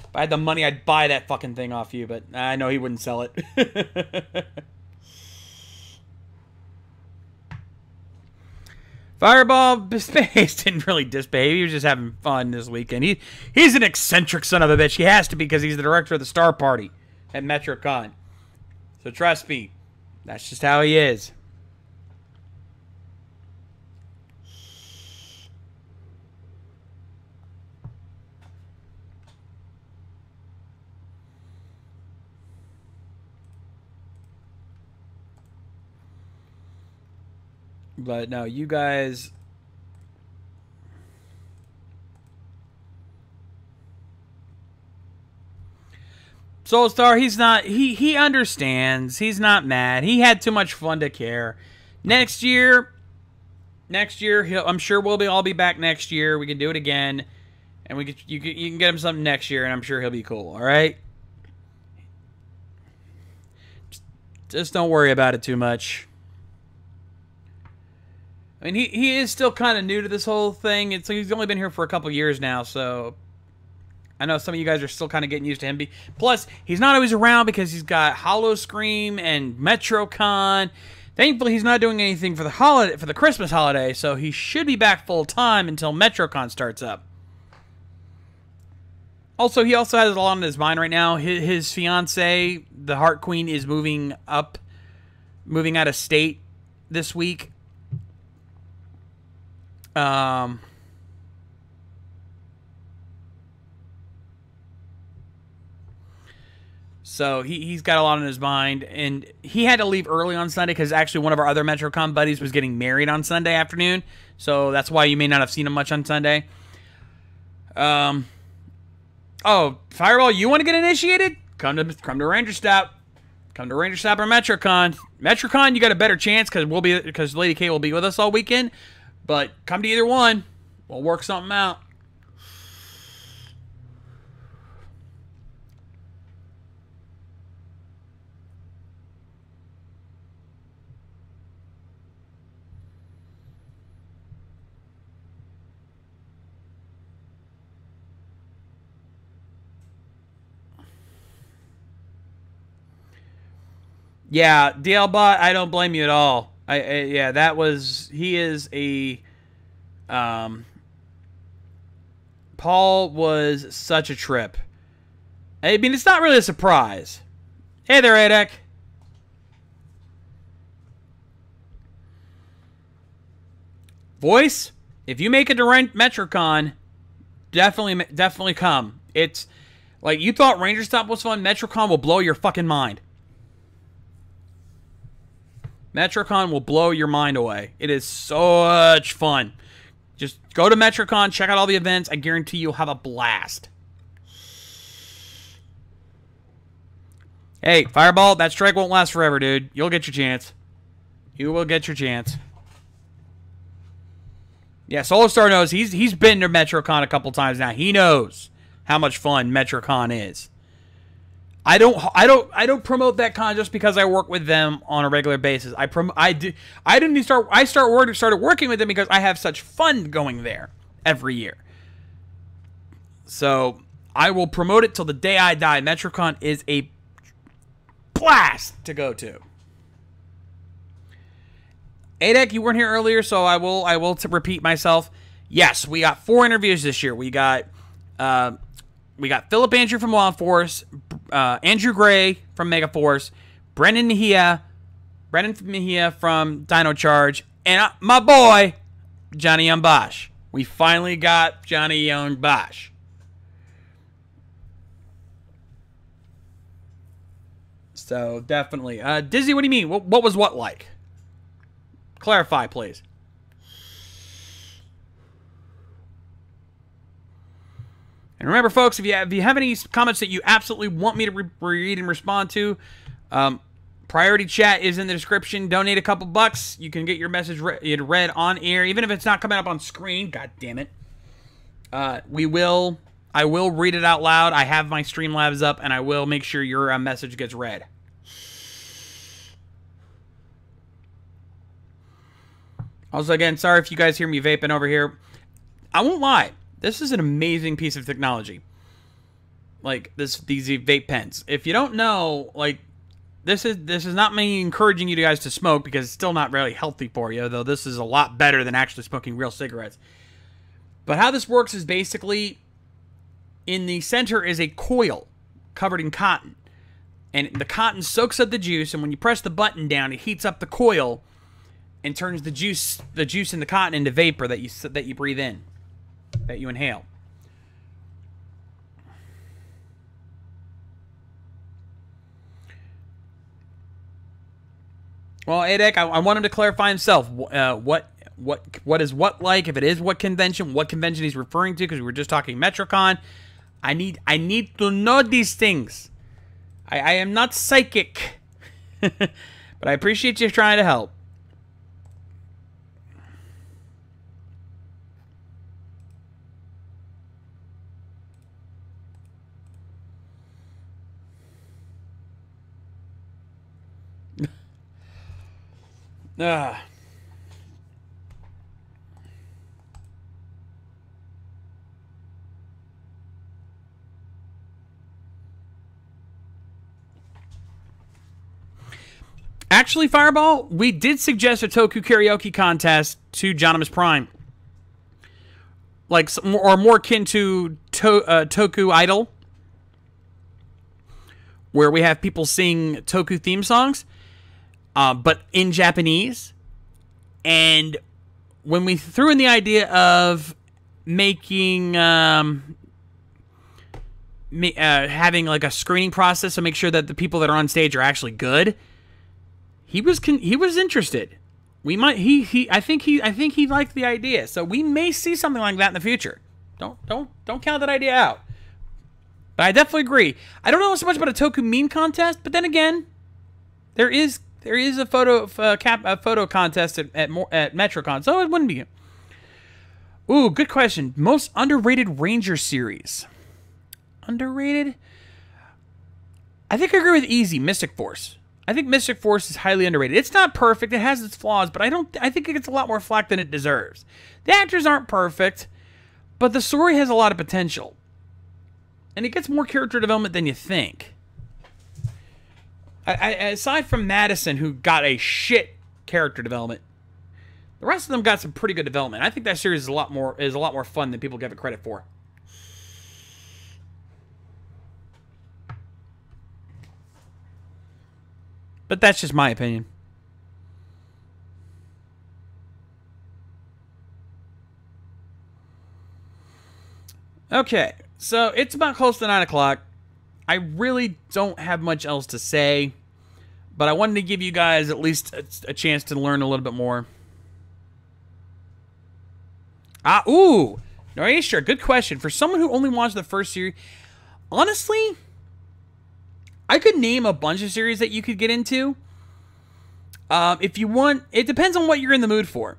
If I had the money, I'd buy that fucking thing off you, but I know he wouldn't sell it. Fireball Space didn't really disbehave. He was just having fun this weekend. He's an eccentric son of a bitch. He has to be, because he's the director of the Star Party at MetroCon. So trust me. That's just how he is. But no, you guys... Soulstar, he's not, he understands. He's not mad. He had too much fun to care. Next year, I'm sure we'll all be back next year. We can do it again, and you can get him something next year, and I'm sure he'll be cool. All right. Just don't worry about it too much. I mean, he is still kind of new to this whole thing. He's only been here for a couple years now, so. I know some of you guys are still kind of getting used to him. Plus, he's not always around because he's got Hollowscream and MetroCon. Thankfully, he's not doing anything for the Christmas holiday, so he should be back full time until MetroCon starts up. Also, he also has a lot on his mind right now. His fiance, the Heart Queen, is moving out of state this week. So he's got a lot on his mind, and he had to leave early on Sunday because actually one of our other MetroCon buddies was getting married on Sunday afternoon. So that's why you may not have seen him much on Sunday. Oh, Fireball, you want to get initiated? Come to Rangerstop. Come to Rangerstop or MetroCon. MetroCon, you got a better chance because Lady K will be with us all weekend. But come to either one. We'll work something out. Yeah, DLBot, I don't blame you at all. Yeah, that was... He is a... Paul was such a trip. I mean, it's not really a surprise. Hey there, Adek. Voice? If you make it to Metrocon, definitely come. It's like you thought Rangerstop was fun. Metrocon will blow your fucking mind. Metrocon will blow your mind away. It is such fun. Just go to Metrocon, check out all the events. I guarantee you'll have a blast. Hey, Fireball, that strike won't last forever, dude. You'll get your chance. You will get your chance. Yeah, Solar Star knows. He's been to Metrocon a couple times now. He knows how much fun Metrocon is. I don't promote that con just because I work with them on a regular basis. I started working with them because I have such fun going there every year. So I will promote it till the day I die. Metrocon is a blast to go to. Adek, you weren't here earlier, so I will repeat myself. Yes, we got 4 interviews this year. We got Philip Andrew from Wild Force, Andrew Gray from Megaforce, Brendan Mejia from Dino Charge, and my boy, Johnny Young Bosch. We finally got Johnny Young Bosch. So, definitely. Dizzy, what do you mean? What was what like? Clarify, please. And remember, folks, if you have any comments that you absolutely want me to read and respond to, priority chat is in the description. Donate a couple bucks. You can get your message read on air, even if it's not coming up on screen. God damn it. I will read it out loud. I have my Streamlabs up, and I will make sure your message gets read. Also, again, sorry if you guys hear me vaping over here. I won't lie. This is an amazing piece of technology. Like, these vape pens. If you don't know, like, this is not me encouraging you guys to smoke because it's still not really healthy for you, though this is a lot better than actually smoking real cigarettes. But how this works is basically, in the center is a coil covered in cotton. And the cotton soaks up the juice, and when you press the button down, it heats up the coil and turns the juice in the cotton into vapor that you breathe in, that you inhale. Well, Adek, I want him to clarify himself. What is what like? If it is what convention he's referring to? Because we were just talking Metrocon. I need to know these things. I am not psychic, but I appreciate you trying to help. Actually, Fireball, we did suggest a Toku karaoke contest to Jonimus Prime. Like, or more akin to Toku Idol, where we have people sing Toku theme songs, but in Japanese. And when we threw in the idea of making, having like a screening process to make sure that the people that are on stage are actually good, he was interested. We might I think he liked the idea. So we may see something like that in the future. Don't count that idea out. But I definitely agree. I don't know so much about a Toku meme contest, but then again, there is a photo contest at Metrocon, so it wouldn't be. Ooh, good question. Most underrated Ranger series. Underrated? I think I agree with Easy, Mystic Force. I think Mystic Force is highly underrated. It's not perfect. It has its flaws, but I think it gets a lot more flack than it deserves. The actors aren't perfect, but the story has a lot of potential. And it gets more character development than you think. Aside from Madison, who got a shit character development, the rest of them got some pretty good development. I think that series is a lot more fun than people give it credit for. But that's just my opinion. Okay, so it's about close to 9 o'clock. I really don't have much else to say, but I wanted to give you guys at least a chance to learn a little bit more. Ooh! No, yeah, sure. Good question. For someone who only watched the first series, honestly, I could name a bunch of series that you could get into. If you want, it depends on what you're in the mood for.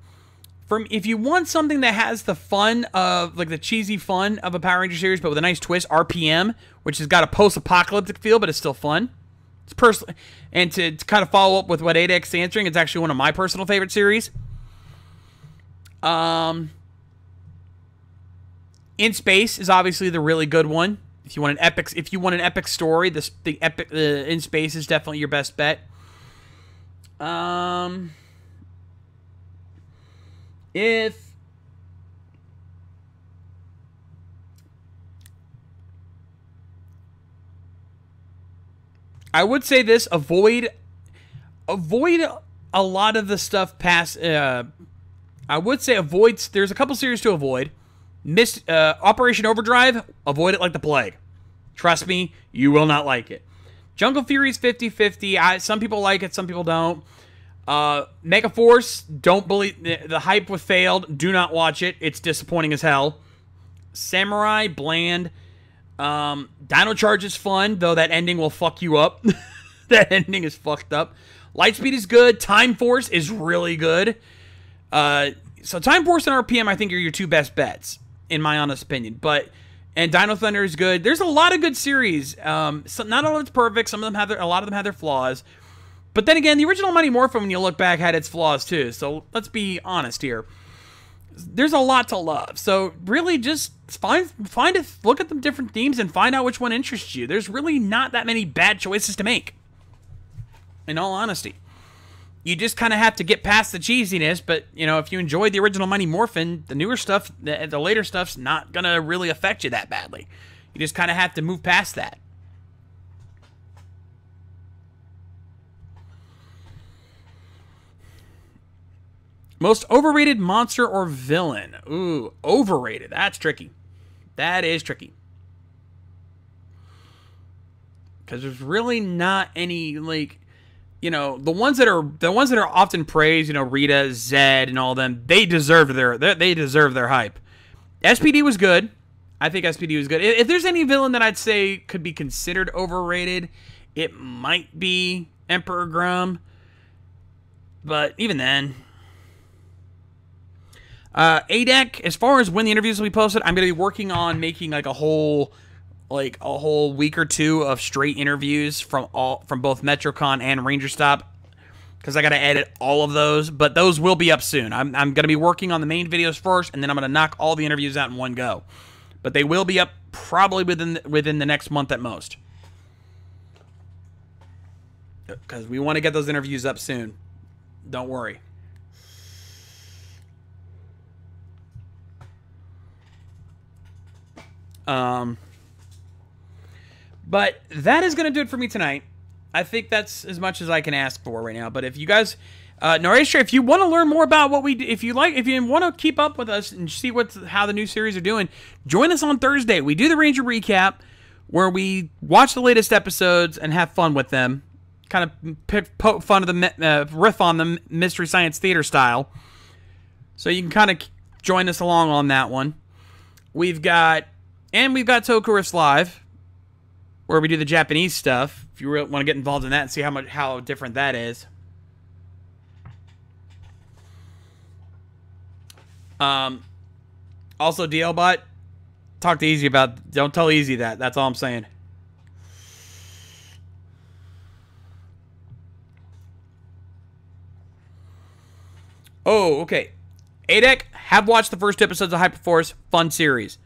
If you want something that has the fun of, like the cheesy fun of a Power Ranger series, but with a nice twist, RPM, which has got a post-apocalyptic feel, but it's still fun. It's personal, and to kind of follow up with what ADEK's answering, it's actually one of my personal favorite series. In Space is obviously the really good one. If you want an epic story, the epic In Space is definitely your best bet. If I would say this, avoid a lot of the stuff past. I would say there's a couple series to avoid. Operation Overdrive, avoid it like the plague. Trust me, you will not like it. Jungle Fury is 50-50. Some people like it, some people don't. Mega Force, don't believe the hype was failed. Do not watch it. It's disappointing as hell. Samurai, bland. Dino Charge is fun, though that ending will fuck you up. That ending is fucked up. Lightspeed is good. Time Force is really good. So Time Force and RPM, I think, are your two best bets, in my honest opinion. And Dino Thunder is good. There's a lot of good series. Not all of it's perfect. A lot of them have their flaws. But then again, the original Mighty Morphin, when you look back, had its flaws too. So let's be honest here. There's a lot to love. So really, just look at the different themes and find out which one interests you. There's really not that many bad choices to make, in all honesty. You just kind of have to get past the cheesiness, but, you know, if you enjoyed the original Mighty Morphin, the newer stuff, the later stuff's not going to really affect you that badly. You just kind of have to move past that. Most overrated monster or villain? Ooh, overrated. That's tricky. That is tricky. Because there's really not any, like, you know, the ones that are often praised, you know, Rita, Zed, and all them, they deserve their hype. SPD was good. I think SPD was good. If there's any villain that I'd say could be considered overrated, it might be Emperor Grum. But even then, ADEK, as far as when the interviews will be posted, I'm going to be working on making like a whole week or two of straight interviews from both MetroCon and Rangerstop, because I got to edit all of those, but those will be up soon. I'm going to be working on the main videos first, and then I'm going to knock all the interviews out in one go. But they will be up probably within the next month at most, because we want to get those interviews up soon. Don't worry. But that is going to do it for me tonight. I think that's as much as I can ask for right now. But if you guys, Norrisha, if you want to learn more about what we do, if you want to keep up with us and see how the new series are doing, join us on Thursday. We do the Ranger recap, where we watch the latest episodes and have fun with them. Kind of poke fun of the riff on the Mystery Science Theater style. So you can kind of join us along on that one. We've got Toku Riffs Live, where we do the Japanese stuff, if you really want to get involved in that and see how different that is. Also, DLBot, talk to Easy about... Don't tell Easy that. That's all I'm saying. Oh, okay. ADEK, have watched the first 2 episodes of Hyperforce. Fun series.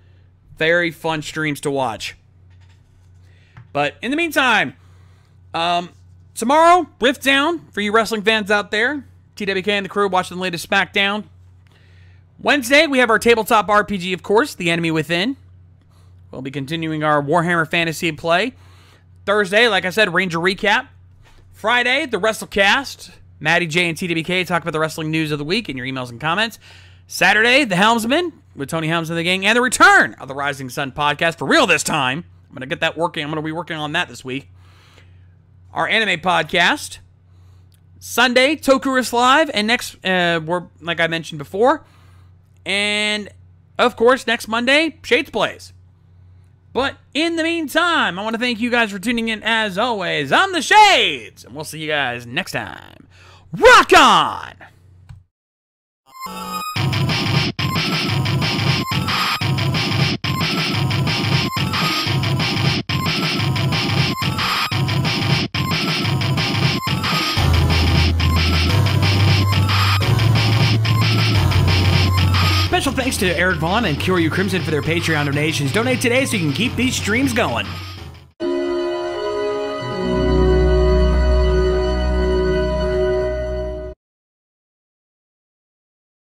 Very fun streams to watch. But in the meantime, tomorrow, Rift Down for you wrestling fans out there. TWK and the crew watching the latest SmackDown. Wednesday, we have our tabletop RPG, of course, The Enemy Within. We'll be continuing our Warhammer Fantasy play. Thursday, like I said, Ranger Recap. Friday, the WrestleCast. Maddie J and TWK talk about the wrestling news of the week in your emails and comments. Saturday, the Helmsman. with Tony Helms and the gang, and the return of the Rising Sun podcast, for real this time. I'm going to get that working. I'm going to be working on that this week. Our anime podcast. Sunday, Tokurus Live, and next, we're, like I mentioned before. And, of course, next Monday, Shades Blaze. But in the meantime, I want to thank you guys for tuning in as always. I'm the Shades, and we'll see you guys next time. Rock on! Special thanks to Eric Vaughn and Kyoryu Crimson for their Patreon donations. Donate today so you can keep these streams going.